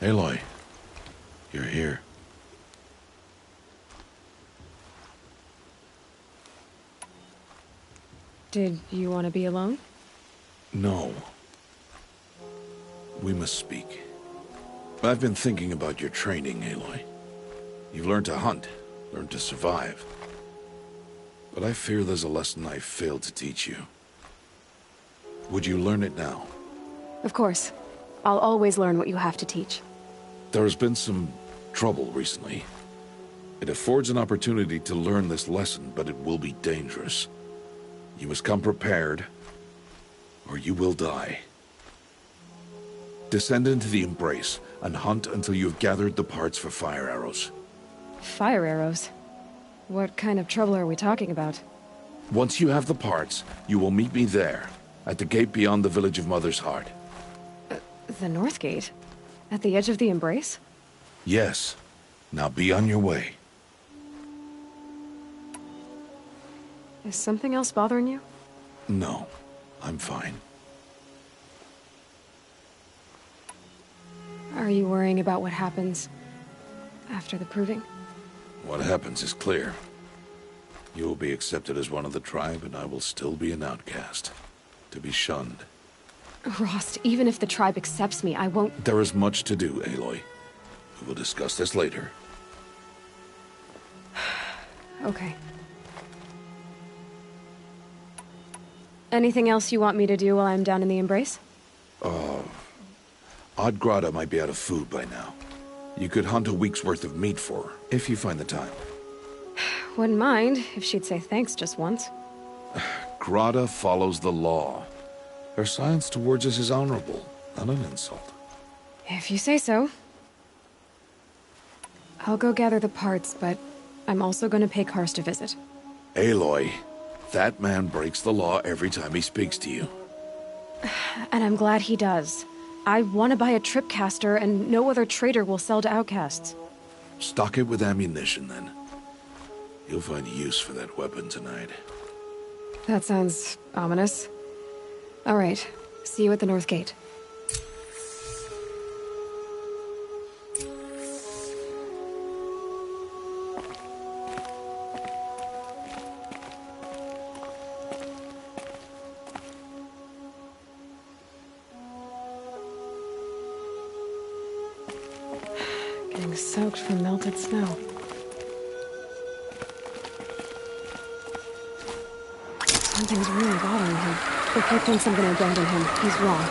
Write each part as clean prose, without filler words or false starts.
Aloy, you're here. Did you want to be alone? No. We must speak. I've been thinking about your training, Aloy. You've learned to hunt, learned to survive. But I fear there's a lesson I failed to teach you. Would you learn it now? Of course. I'll always learn what you have to teach. There has been some trouble recently. It affords an opportunity to learn this lesson, but it will be dangerous. You must come prepared, or you will die. Descend into the Embrace, and hunt until you have gathered the parts for fire arrows. Fire arrows? What kind of trouble are we talking about? Once you have the parts, you will meet me there, at the gate beyond the village of Mother's Heart. The North Gate? At the edge of the Embrace? Yes. Now be on your way. Is something else bothering you? No, I'm fine. Are you worrying about what happens after the proving? What happens is clear. You will be accepted as one of the tribe, and I will still be an outcast, to be shunned. Rost, even if the tribe accepts me, I won't... There is much to do, Aloy. We will discuss this later. Okay. Anything else you want me to do while I'm down in the Embrace? Oddgrada might be out of food by now. You could hunt a week's worth of meat for her, if you find the time. Wouldn't mind if she'd say thanks just once. Grada follows the law. Her silence towards us is honorable, not an insult. If you say so. I'll go gather the parts, but I'm also gonna pay Karst a visit. Aloy, that man breaks the law every time he speaks to you. And I'm glad he does. I want to buy a tripcaster, and no other trader will sell to outcasts. Stock it with ammunition, then. You'll find use for that weapon tonight. That sounds ominous. All right, see you at the North Gate. Getting soaked from melted snow. Something's really bothering him. If he thinks I'm gonna abandon him, he's wrong.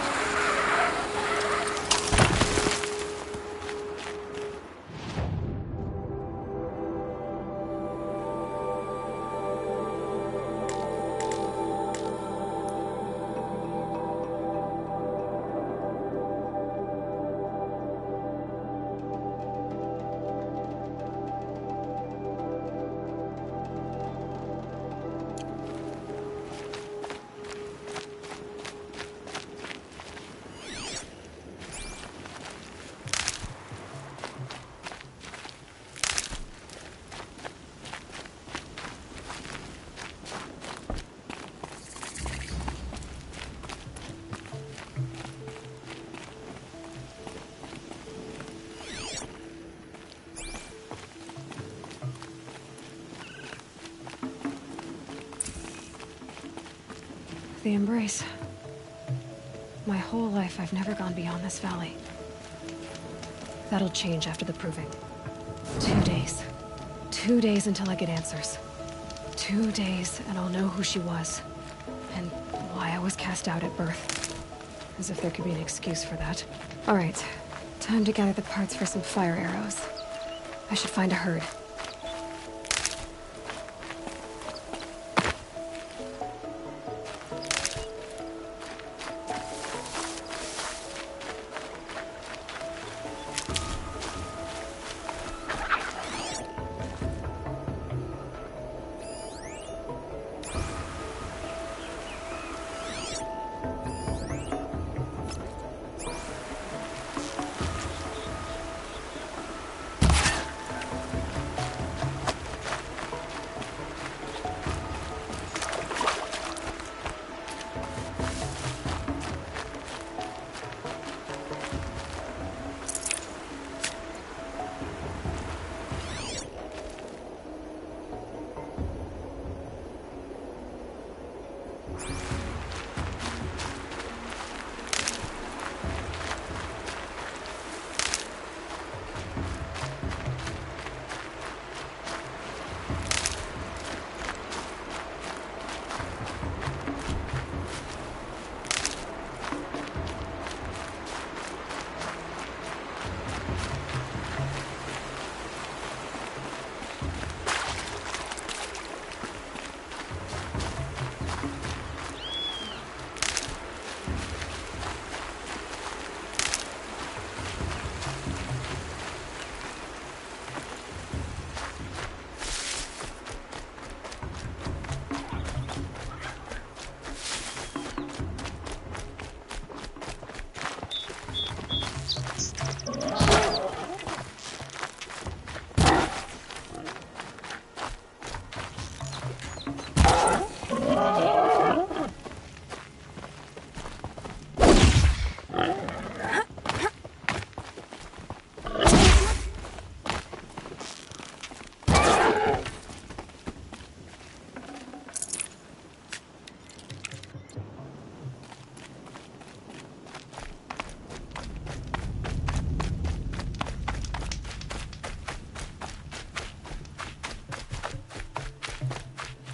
The Embrace. My whole life, I've never gone beyond this valley. That'll change after the proving. 2 days. 2 days until I get answers. 2 days, and I'll know who she was. And why I was cast out at birth. As if there could be an excuse for that. All right. Time to gather the parts for some fire arrows. I should find a herd.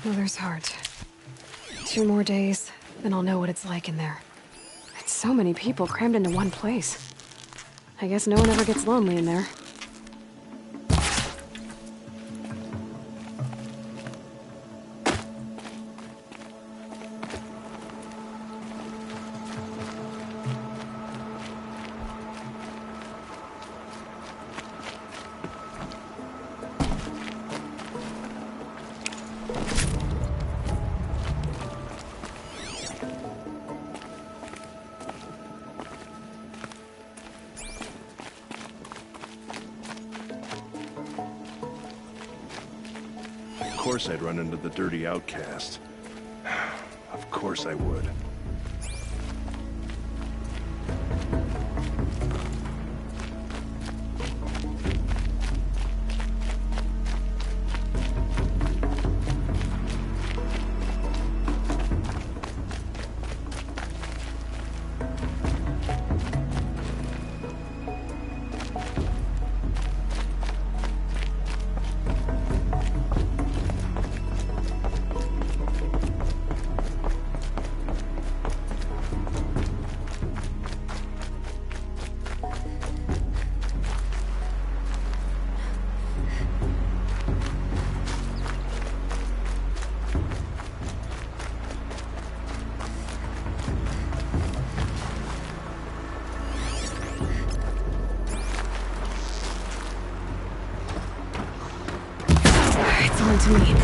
Mother's heart. 2 more days, then I'll know what it's like in there. It's so many people crammed into one place. I guess no one ever gets lonely in there. Of course I'd run into the dirty outcast. Of course I would. It's on to me.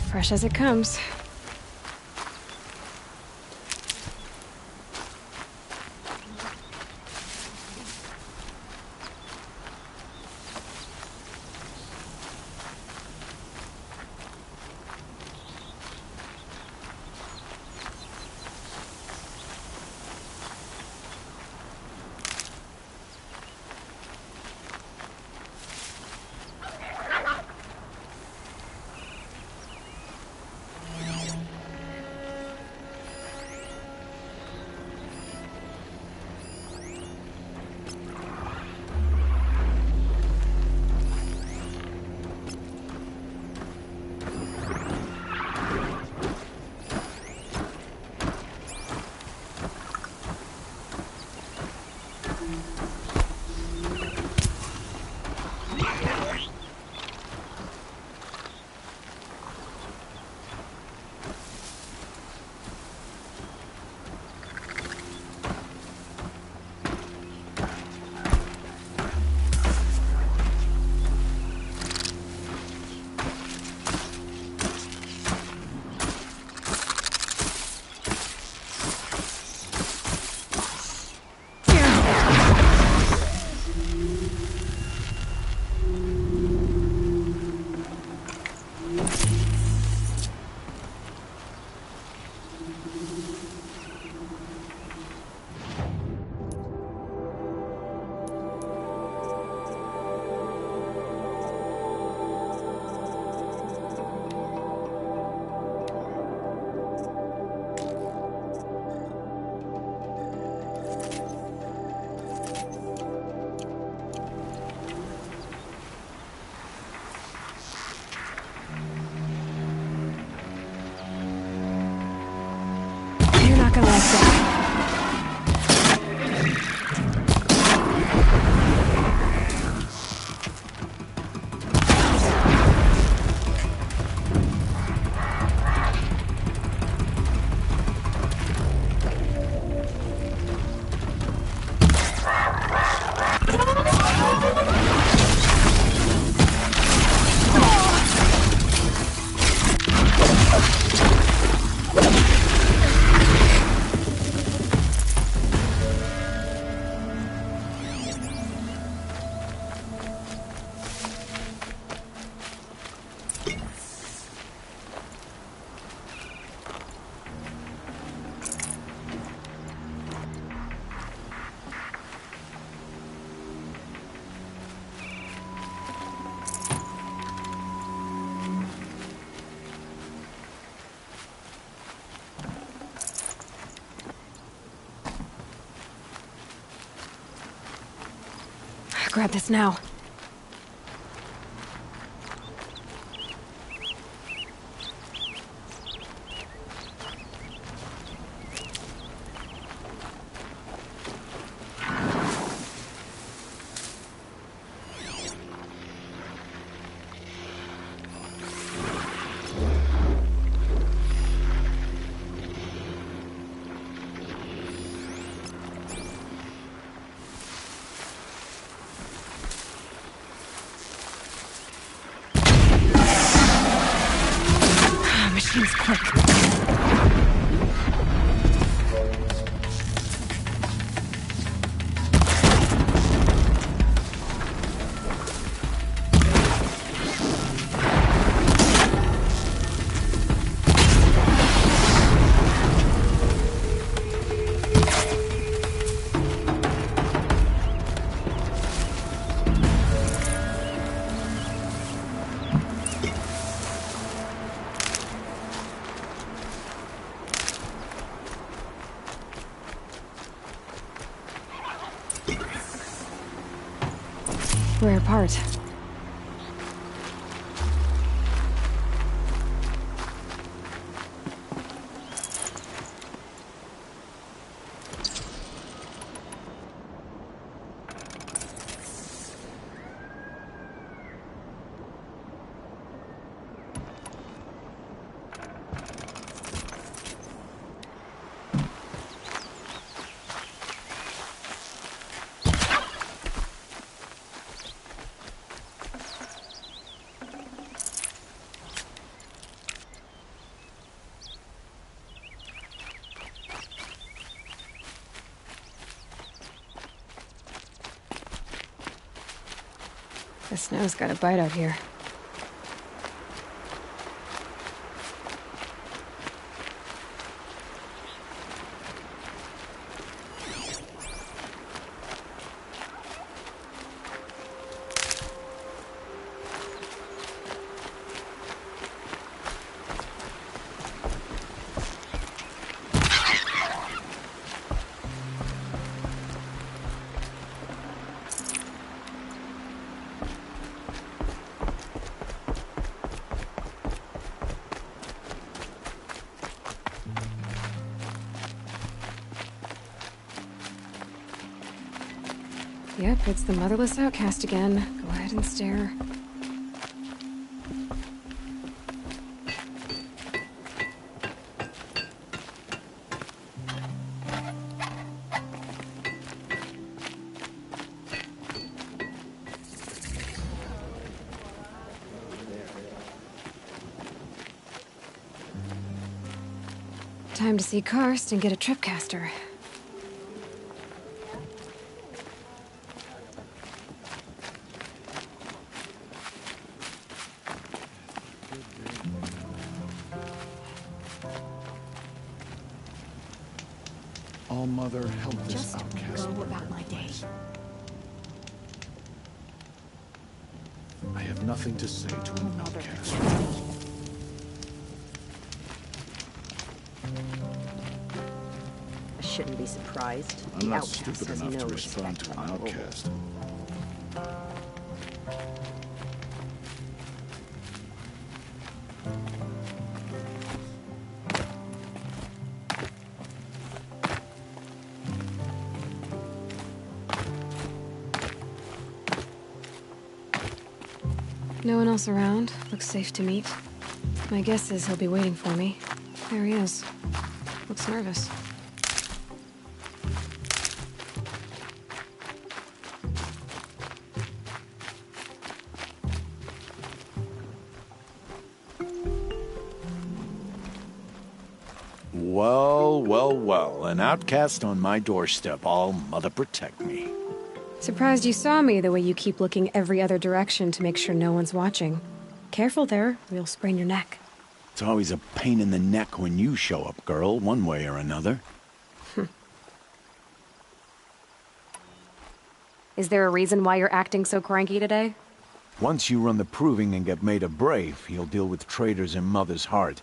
Fresh as it comes. grab this now. Machine's quick. Rare part. The snow's got a bite out here. Yep, it's the motherless outcast again. Go ahead and stare. Time to see Karst and get a tripcaster. All-Mother, help this Just outcast. go about my day. I have nothing to say to an Mother. outcast. I shouldn't be surprised. I'm The not outcast stupid has enough no to respond respect to for an our rule. outcast. No one else around. Looks safe to meet. My guess is he'll be waiting for me. There he is. Looks nervous. Well, well, well. An outcast on my doorstep. All mother protect me. Surprised you saw me the way you keep looking every other direction to make sure no one's watching. Careful there, or you'll sprain your neck. It's always a pain in the neck when you show up, girl, one way or another. Is there a reason why you're acting so cranky today? Once you run the proving and get made a brave, you'll deal with traitors in Mother's heart.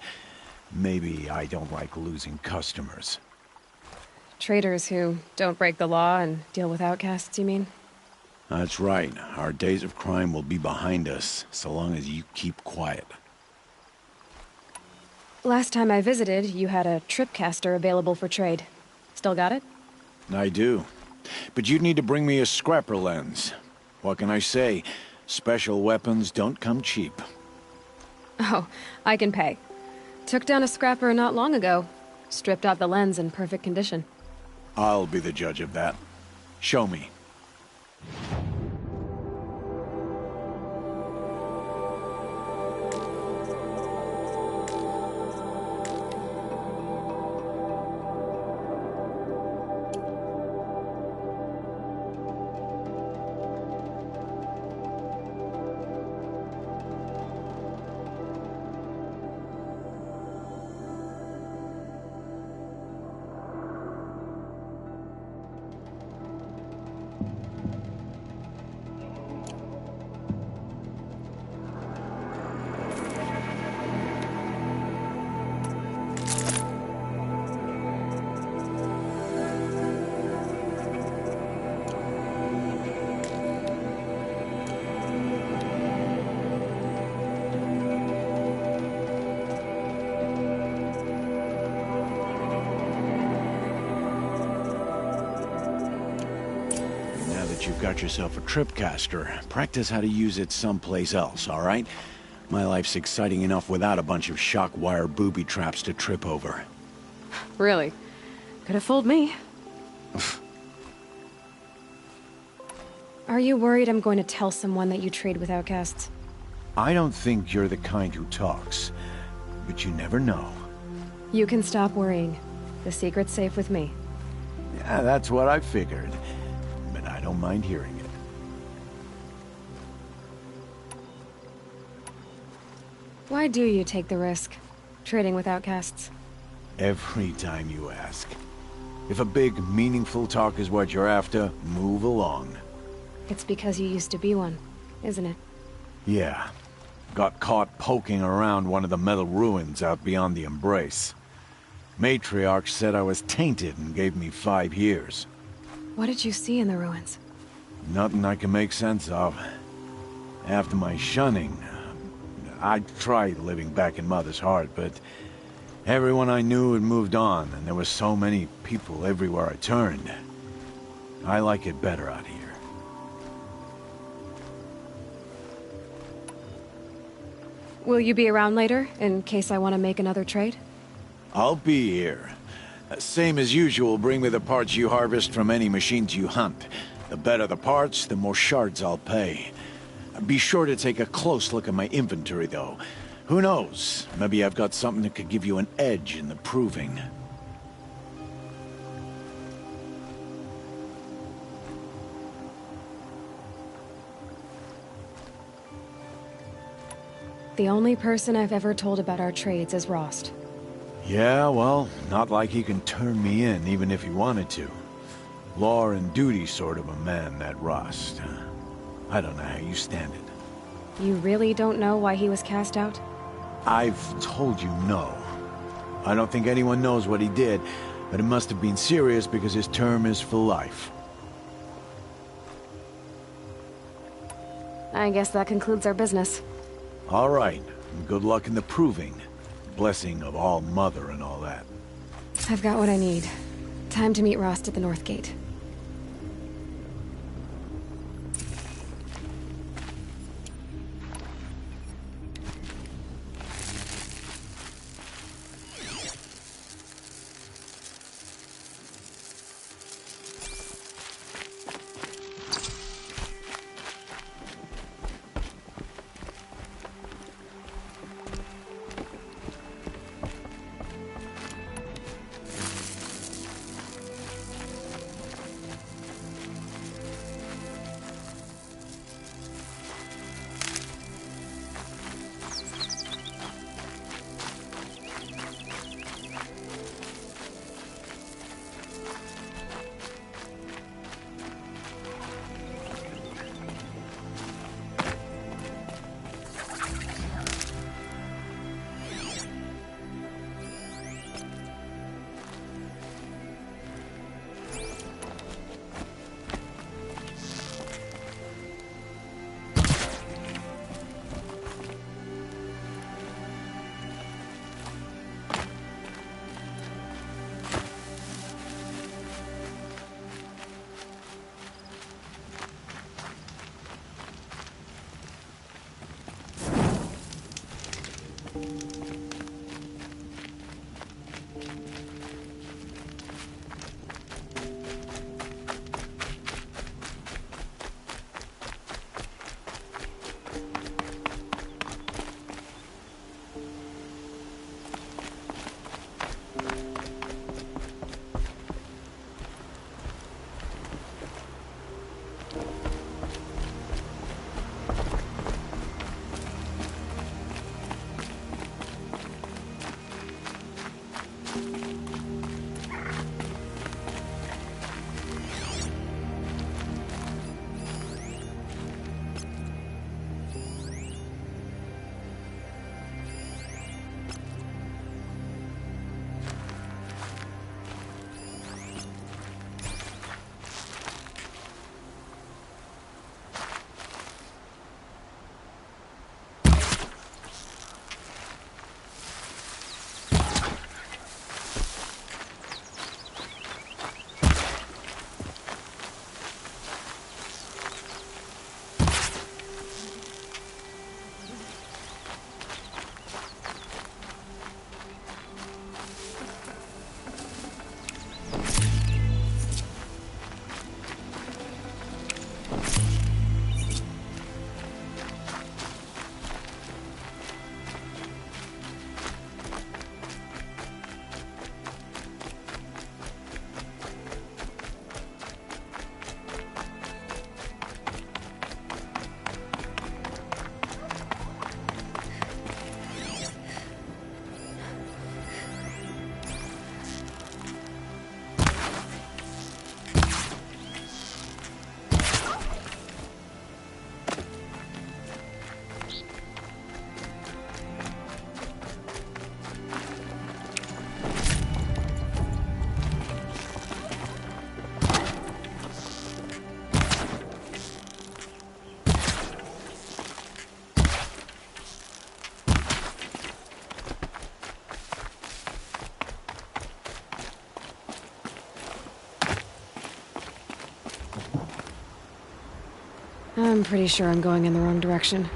Maybe I don't like losing customers. Traitors who don't break the law and deal with outcasts, you mean? That's right. Our days of crime will be behind us, so long as you keep quiet. Last time I visited, you had a tripcaster available for trade. Still got it? I do. But you'd need to bring me a scrapper lens. What can I say? Special weapons don't come cheap. Oh, I can pay. Took down a scrapper not long ago. Stripped out the lens in perfect condition. I'll be the judge of that. Show me. You've got yourself a tripcaster. Practice how to use it someplace else, all right? My life's exciting enough without a bunch of shock wire booby traps to trip over. Really? Could have fooled me. Are you worried I'm going to tell someone that you trade with outcasts? I don't think you're the kind who talks, but you never know. You can stop worrying. The secret's safe with me. Yeah, that's what I figured. But I don't mind hearing it. Why do you take the risk, trading with outcasts? Every time you ask. If a big, meaningful talk is what you're after, move along. It's because you used to be one, isn't it? Yeah. Got caught poking around one of the metal ruins out beyond the Embrace. Matriarch said I was tainted and gave me 5 years. What did you see in the ruins? Nothing I can make sense of. After my shunning, I tried living back in Mother's heart, but everyone I knew had moved on, and there were so many people everywhere I turned. I like it better out here. Will you be around later, in case I want to make another trade? I'll be here. Same as usual, bring me the parts you harvest from any machines you hunt. The better the parts, the more shards I'll pay. Be sure to take a close look at my inventory, though. Who knows? Maybe I've got something that could give you an edge in the proving. The only person I've ever told about our trades is Rost. Yeah, well, not like he can turn me in, even if he wanted to. Law and duty sort of a man, that Rost. I don't know how you stand it. You really don't know why he was cast out? I've told you no. I don't think anyone knows what he did, but it must have been serious because his term is for life. I guess that concludes our business. All right, good luck in the proving. Blessing of All Mother and all that. I've got what I need. Time to meet Rost at the North Gate. I'm pretty sure I'm going in the wrong direction.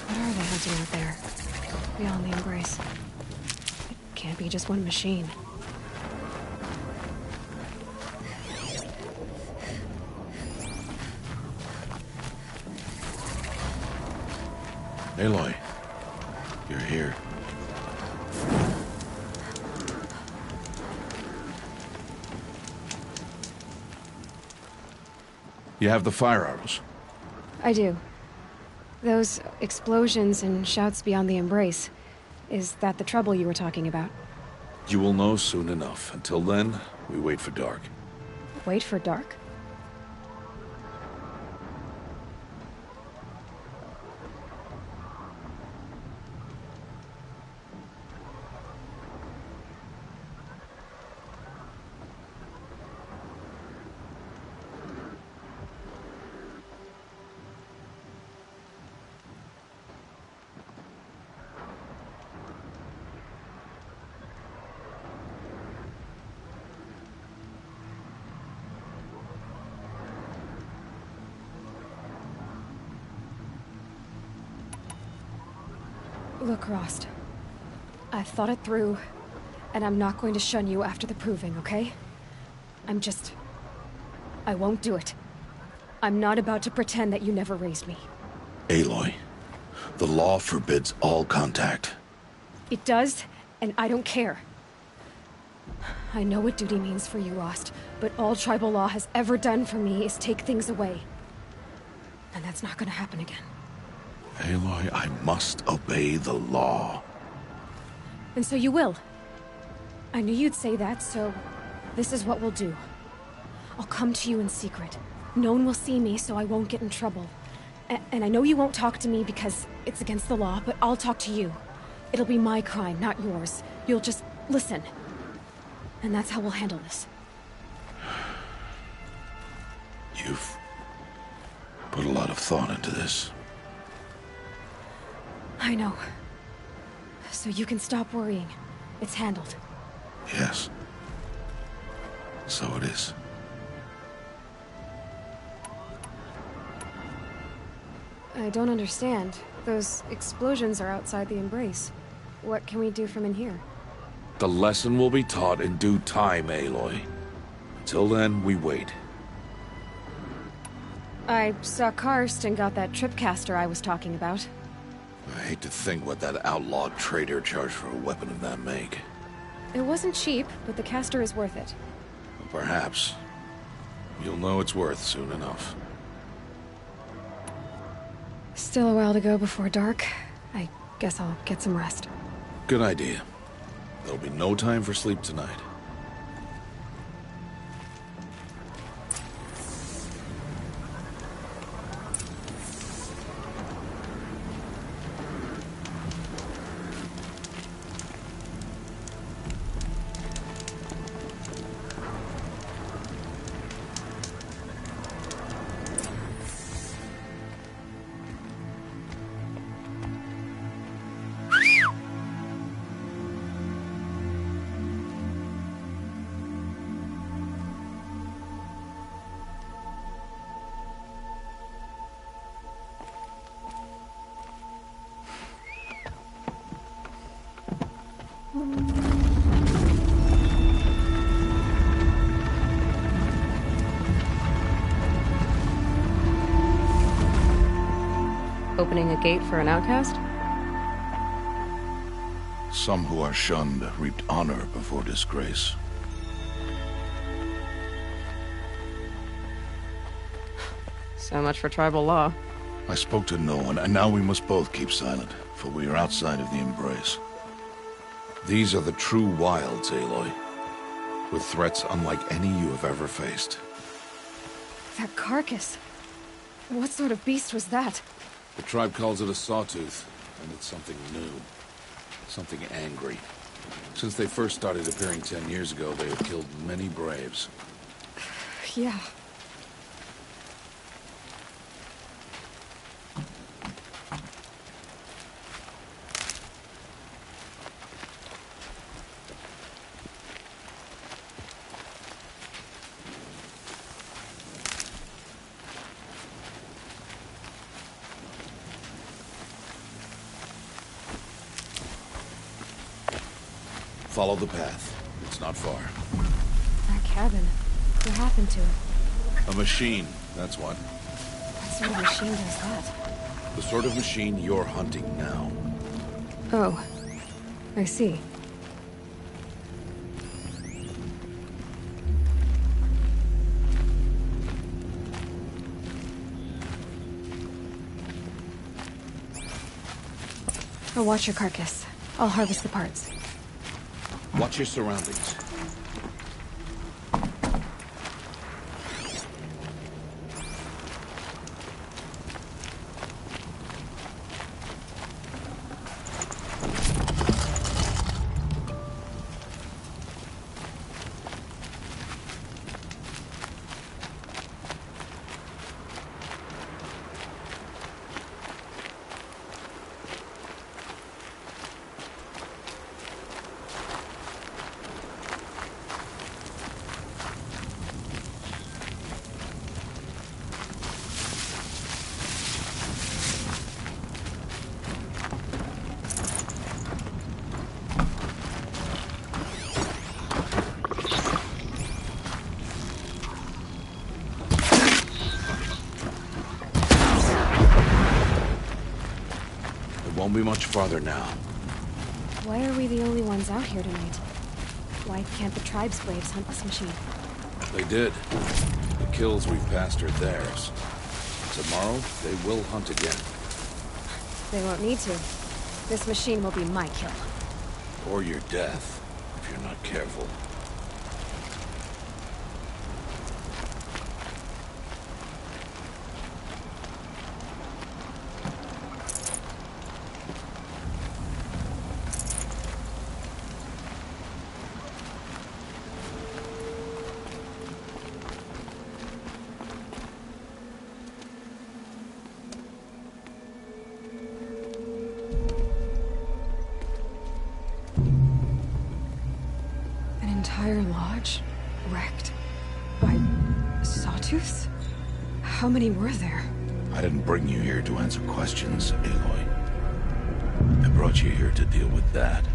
What are they hunting out there? Beyond the Embrace. It can't be just one machine. Aloy, you're here. You have the fire arrows. I do. Those explosions and shouts beyond the Embrace. Is that the trouble you were talking about? You will know soon enough. Until then, we wait for dark. Wait for dark? Look, Rost. I've thought it through, and I'm not going to shun you after the proving, okay? I won't do it. I'm not about to pretend that you never raised me. Aloy, the law forbids all contact. It does, and I don't care. I know what duty means for you, Rost, but all tribal law has ever done for me is take things away. And that's not gonna happen again. Aloy, I must obey the law. And so you will. I knew you'd say that, so this is what we'll do. I'll come to you in secret. No one will see me, so I won't get in trouble. And I know you won't talk to me because it's against the law, but I'll talk to you. It'll be my crime, not yours. You'll just listen. And that's how we'll handle this. You've put a lot of thought into this. I know. So you can stop worrying. It's handled. Yes. So it is. I don't understand. Those explosions are outside the Embrace. What can we do from in here? The lesson will be taught in due time, Aloy. Till then, we wait. I saw Karst and got that tripcaster I was talking about. I hate to think what that outlawed trader charged for a weapon of that make. It wasn't cheap, but the caster is worth it. Perhaps. You'll know it's worth soon enough. Still a while to go before dark. I guess I'll get some rest. Good idea. There'll be no time for sleep tonight. opening a gate for an outcast? Some who are shunned reaped honor before disgrace. So much for tribal law. I spoke to no one, and now we must both keep silent, for we are outside of the embrace. These are the true wilds, Aloy, with threats unlike any you have ever faced. That carcass. What sort of beast was that? The tribe calls it a sawtooth, and it's something new. Something angry. Since they first started appearing 10 years ago, they have killed many braves. Yeah. Follow the path. It's not far. That cabin. What happened to it? A machine, that's what. What sort of machine does that? The sort of machine you're hunting now. Oh. I see. I'll watch your carcass. I'll harvest the parts. Watch your surroundings. Won't be much farther now. Why are we the only ones out here tonight? Why can't the tribe's braves hunt this machine? They did. The kills we've passed are theirs. Tomorrow, they will hunt again. They won't need to. This machine will be my kill. Or your death, if you're not careful. Entire lodge wrecked by sawtooths? How many were there? I didn't bring you here to answer questions, Aloy. I brought you here to deal with that.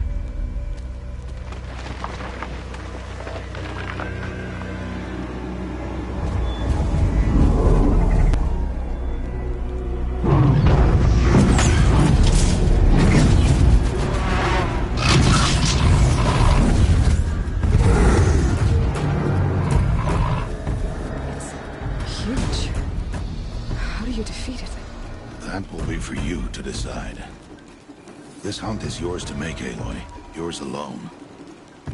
That will be for you to decide. This hunt is yours to make, Aloy. Yours alone.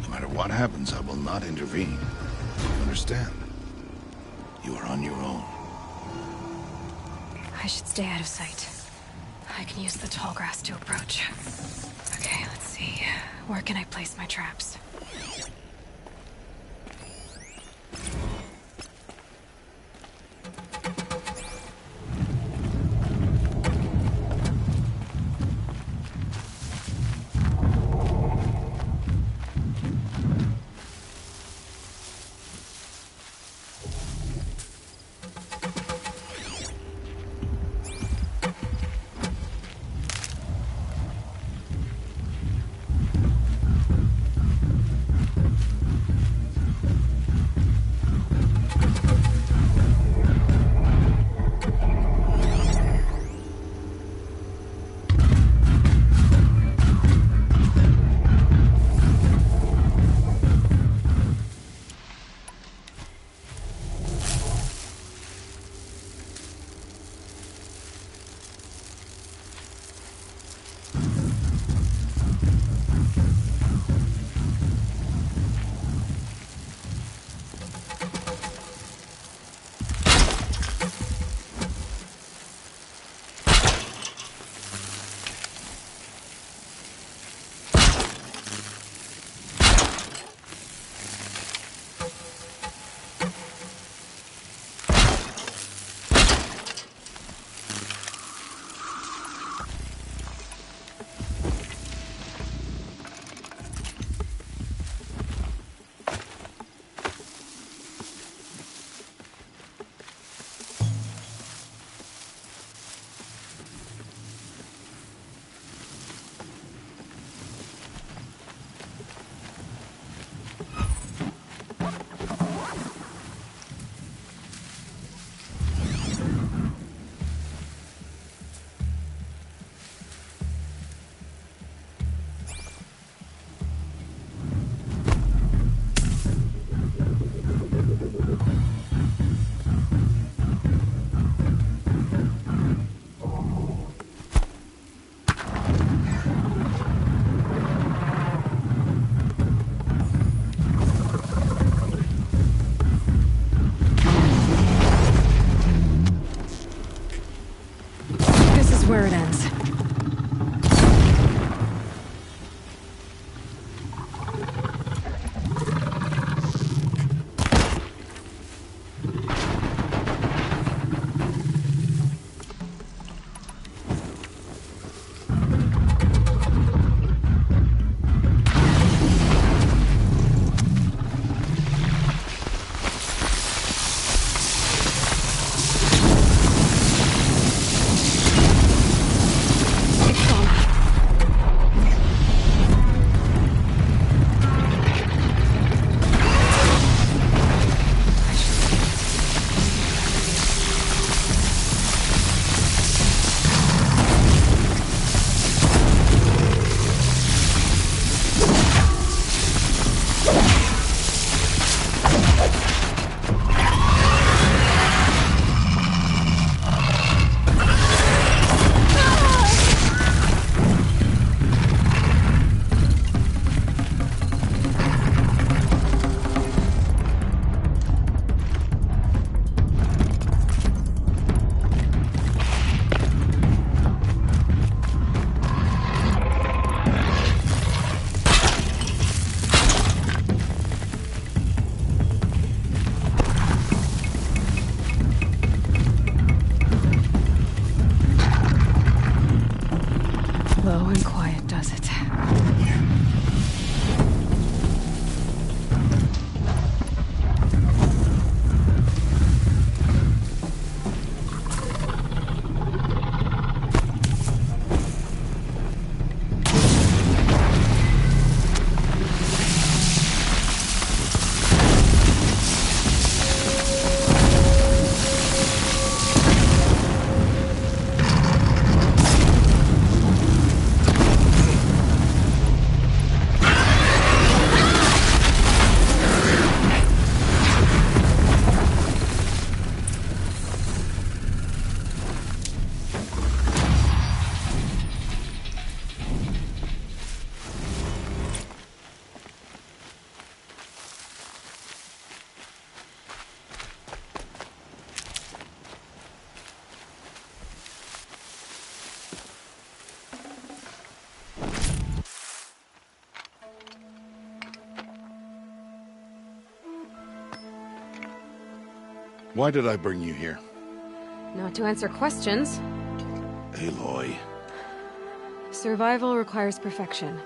No matter what happens, I will not intervene. You understand? You are on your own. I should stay out of sight. I can use the tall grass to approach. Okay, let's see. Where can I place my traps? it. Why did I bring you here? Not to answer questions. Aloy. Survival requires perfection.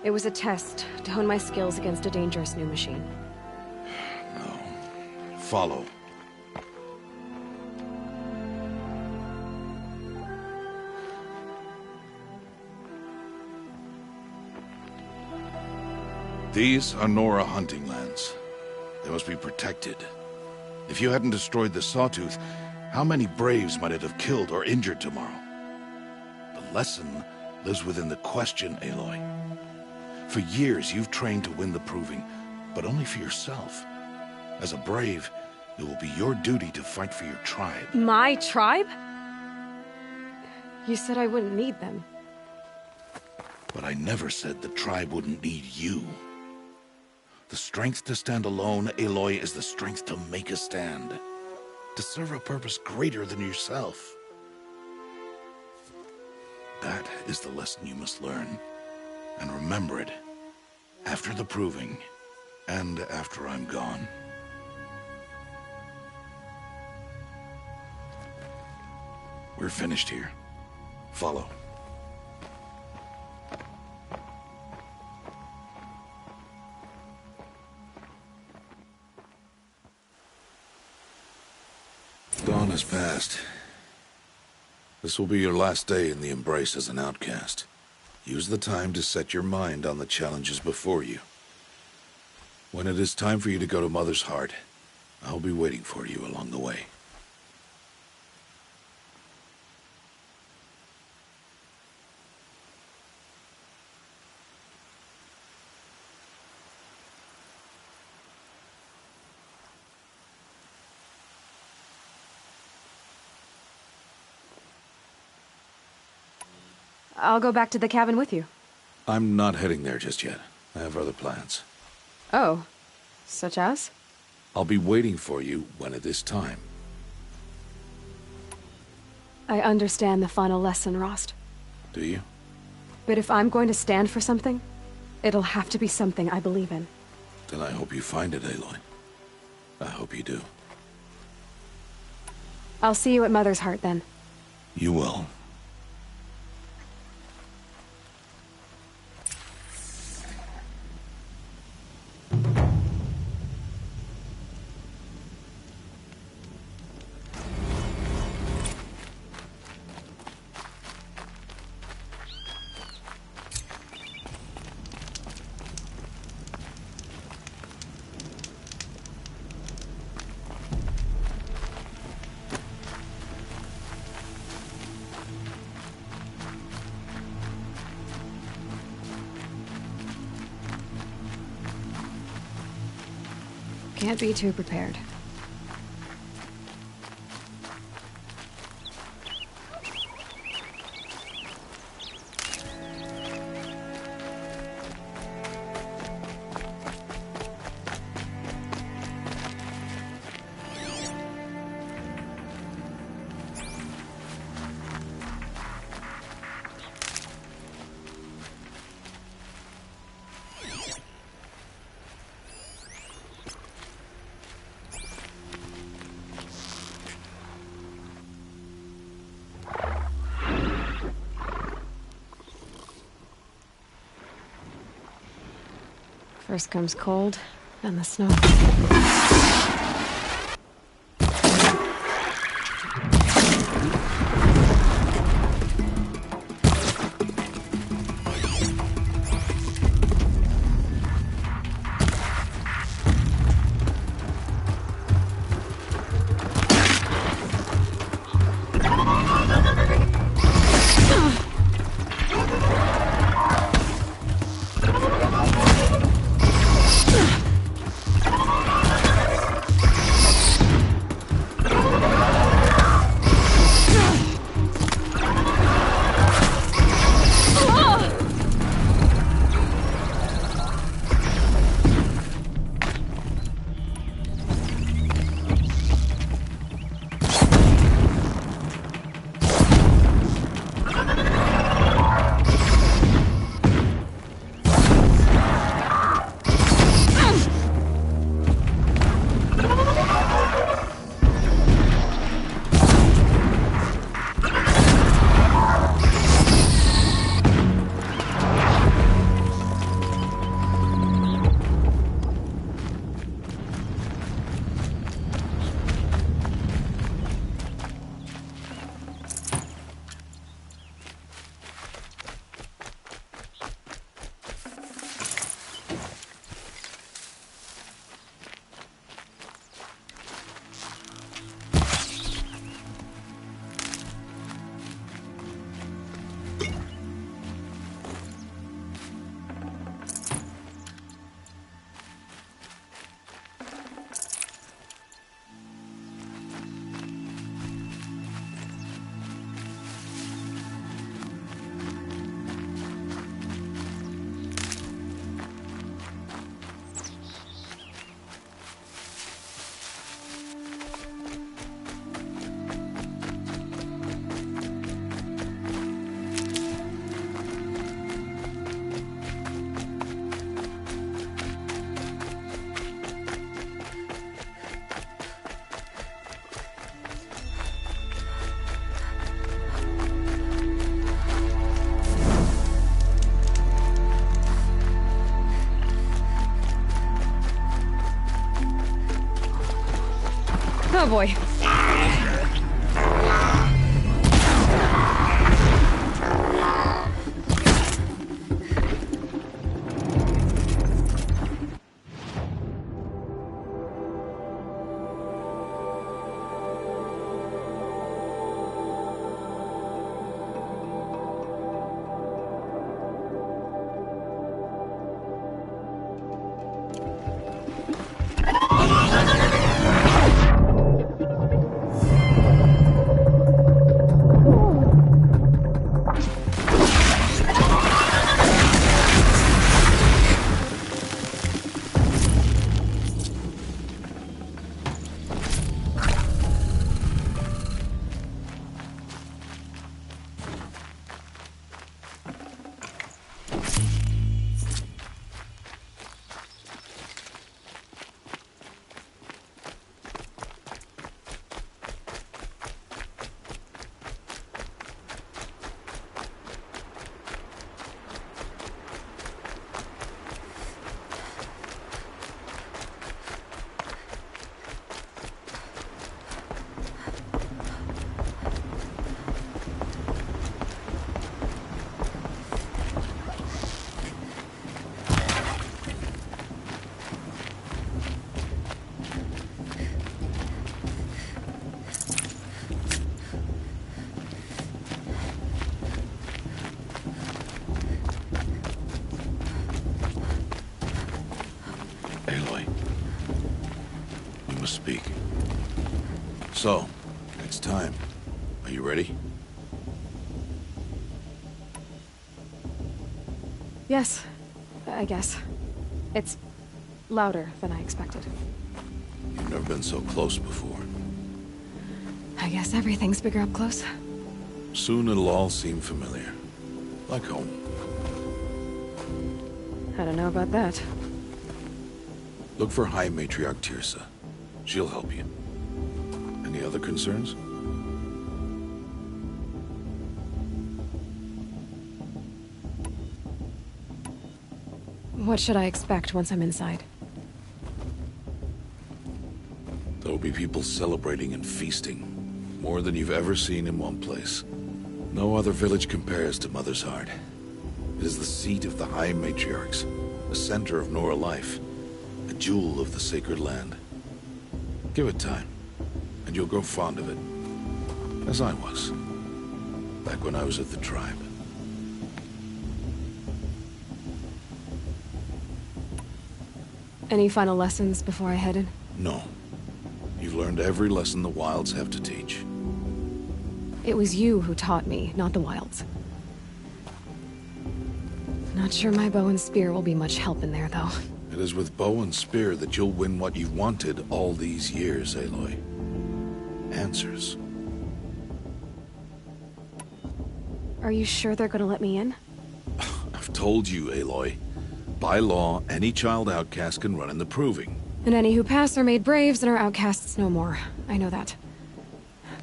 It was a test to hone my skills against a dangerous new machine. No. Follow. These are Nora hunting lands. They must be protected. If you hadn't destroyed the Sawtooth, how many Braves might it have killed or injured tomorrow? The lesson lives within the question, Aloy. For years, you've trained to win the Proving, but only for yourself. As a Brave, it will be your duty to fight for your tribe. My tribe? You said I wouldn't need them. But I never said the tribe wouldn't need you. The strength to stand alone, Aloy, is the strength to make a stand. To serve a purpose greater than yourself. That is the lesson you must learn. And remember it. After the Proving. And after I'm gone. We're finished here. Follow. Dawn has passed. This will be your last day in the Embrace as an outcast. Use the time to set your mind on the challenges before you. When it is time for you to go to Mother's Heart, I'll be waiting for you along the way. I'll go back to the cabin with you. I'm not heading there just yet. I have other plans. Oh. Such as? I'll be waiting for you when it is time. I understand the final lesson, Rost. Do you? But if I'm going to stand for something, it'll have to be something I believe in. Then I hope you find it, Aloy. I hope you do. I'll see you at Mother's Heart, then. You will. Can't be too prepared. First comes cold, then the snow. Oh boy. Aloy, we must speak. So, it's time. Are you ready? Yes, I guess. It's louder than I expected. You've never been so close before. I guess everything's bigger up close. Soon it'll all seem familiar. Like home. I don't know about that. Look for High Matriarch Tirsa. She'll help you. Any other concerns? What should I expect once I'm inside? There will be people celebrating and feasting. More than you've ever seen in one place. No other village compares to Mother's Heart. It is the seat of the High Matriarchs, the center of Nora life, a jewel of the sacred land. Give it time, and you'll grow fond of it. As I was, back when I was at the tribe. Any final lessons before I head in? No. You've learned every lesson the Wilds have to teach. It was you who taught me, not the Wilds. Not sure my bow and spear will be much help in there, though. It is with bow and spear that you'll win what you've wanted all these years, Aloy. Answers. Are you sure they're gonna let me in? I've told you, Aloy. By law, any child outcast can run in the proving. And any who pass are made braves and are outcasts no more. I know that.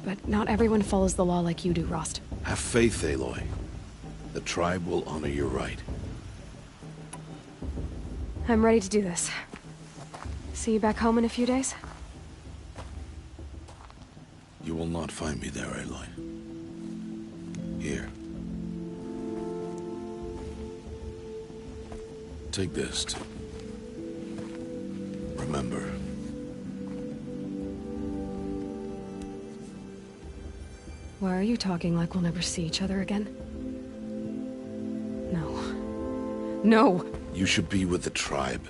But not everyone follows the law like you do, Rost. Have faith, Aloy. The tribe will honor your right. I'm ready to do this. See you back home in a few days? You will not find me there, Aloy. Here. Take this to remember. Why are you talking like we'll never see each other again? No. No! You should be with the tribe.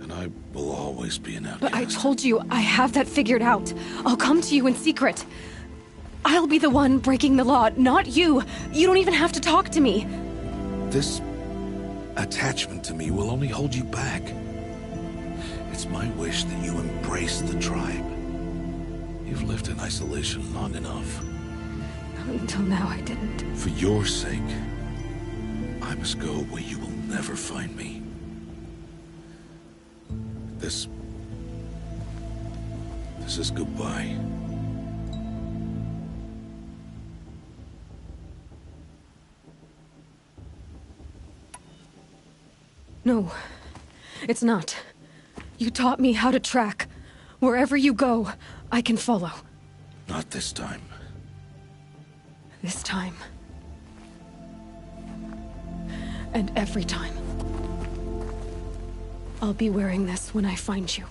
And I will always be an outcast. But I told you, I have that figured out. I'll come to you in secret. I'll be the one breaking the law, not you. You don't even have to talk to me. This attachment to me will only hold you back. It's my wish that you embrace the tribe. You've lived in isolation long enough. Until now, I didn't. For your sake, I must go where you will never find me. This is goodbye. No, it's not. You taught me how to track. Wherever you go, I can follow. Not this time. This time. And every time. I'll be wearing this when I find you.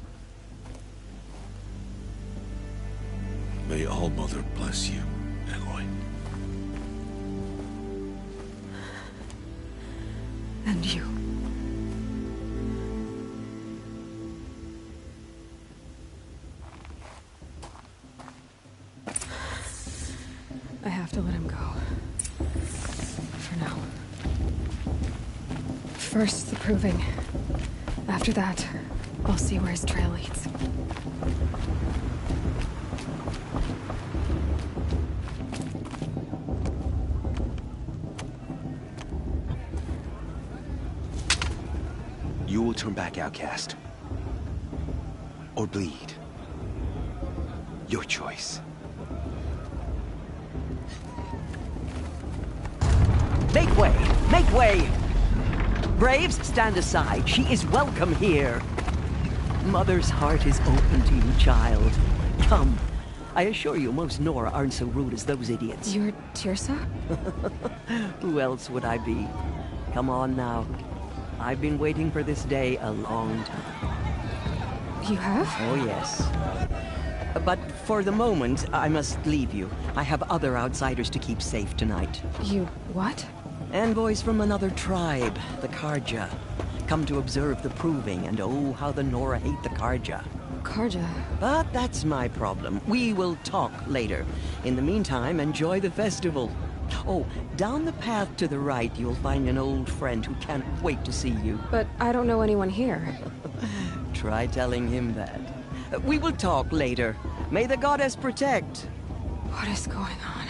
May All-Mother bless you, Aloy. And you. I have to let him go. For now. First, the proving. After that, I'll see where his trail leads. You will turn back, outcast. Or bleed. Your choice. Make way! Make way! Braves, stand aside. She is welcome here. Mother's heart is open to you, child. Come. I assure you, most Nora aren't so rude as those idiots. You're Tirsa? Who else would I be? Come on now. I've been waiting for this day a long time. You have? Oh, yes. But for the moment, I must leave you. I have other outsiders to keep safe tonight. You what? Envoys from another tribe, the Karja. Come to observe the proving, and oh, how the Nora hate the Karja. Karja? But that's my problem. We will talk later. In the meantime, enjoy the festival. Oh, down the path to the right, you'll find an old friend who can't wait to see you. But I don't know anyone here. Try telling him that. We will talk later. May the goddess protect. What is going on?